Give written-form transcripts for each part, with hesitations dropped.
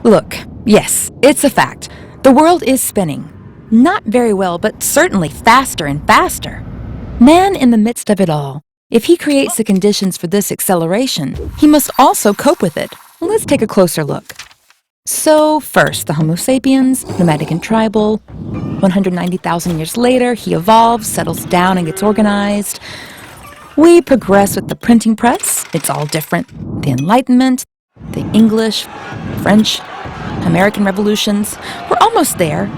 Look, yes, it's a fact. The world is spinning. Not very well, but certainly faster and faster. Man in the midst of it all. If he creates the conditions for this acceleration, he must also cope with it. Let's take a closer look. So first, the Homo sapiens, nomadic and tribal. 190,000 years later, he evolves, settles down, and gets organized. We progress with the printing press. It's all different. The Enlightenment, the English, French, American revolutions. We're almost there.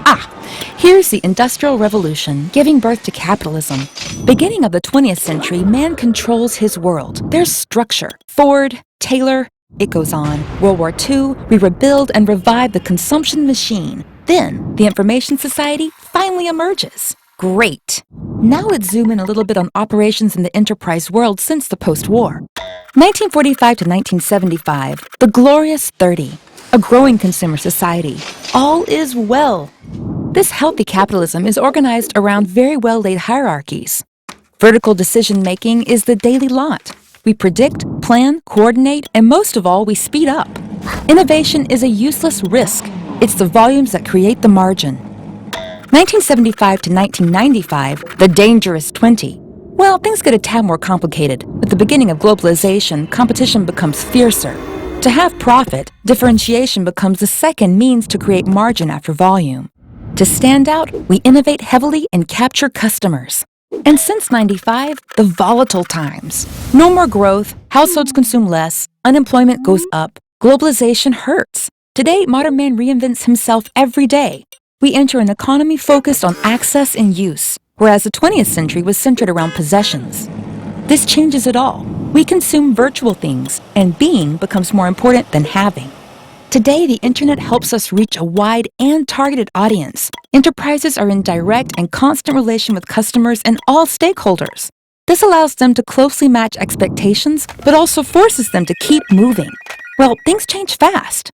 Here's the Industrial Revolution, giving birth to capitalism. Beginning of the 20th century, man controls his world. There's structure. Ford, Taylor, it goes on. World War II, we rebuild and revive the consumption machine. Then, the Information Society finally emerges. Great. Now let's zoom in a little bit on operations in the enterprise world since the post-war. 1945 to 1975, the glorious 30. A growing consumer society. All is well. This healthy capitalism is organized around very well-laid hierarchies. Vertical decision-making is the daily lot. We predict, plan, coordinate, and most of all, we speed up. Innovation is a useless risk. It's the volumes that create the margin. 1975 to 1995, the dangerous 20. Well, things get a tad more complicated. With the beginning of globalization, competition becomes fiercer. To have profit, differentiation becomes the second means to create margin after volume. To stand out, we innovate heavily and capture customers. And since 95, the volatile times. No more growth, households consume less, unemployment goes up, globalization hurts. Today, modern man reinvents himself every day. We enter an economy focused on access and use, whereas the 20th century was centered around possessions. This changes it all. We consume virtual things, and being becomes more important than having. Today, the internet helps us reach a wide and targeted audience. Enterprises are in direct and constant relation with customers and all stakeholders. This allows them to closely match expectations, but also forces them to keep moving. Well, things change fast.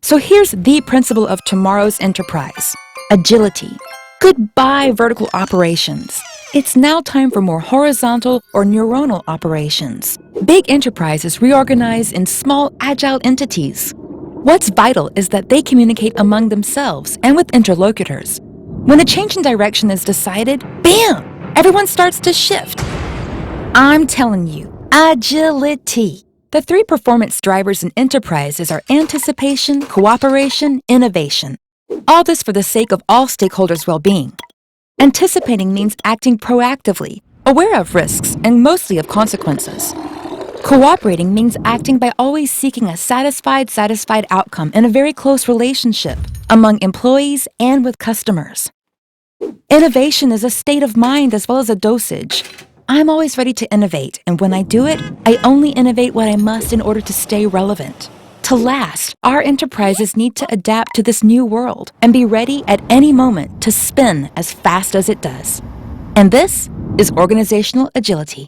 So here's the principle of tomorrow's enterprise: agility. Goodbye vertical operations. It's now time for more horizontal or neuronal operations. Big enterprises reorganize in small, agile entities. What's vital is that they communicate among themselves and with interlocutors. When a change in direction is decided, bam! Everyone starts to shift. I'm telling you, agility. The three performance drivers in enterprises are anticipation, cooperation, innovation. All this for the sake of all stakeholders' well-being. Anticipating means acting proactively, aware of risks, and mostly of consequences. Cooperating means acting by always seeking a satisfied outcome in a very close relationship among employees and with customers. Innovation is a state of mind as well as a dosage. I'm always ready to innovate, and when I do it, I only innovate what I must in order to stay relevant. To last, our enterprises need to adapt to this new world and be ready at any moment to spin as fast as it does. And this is organizational agility.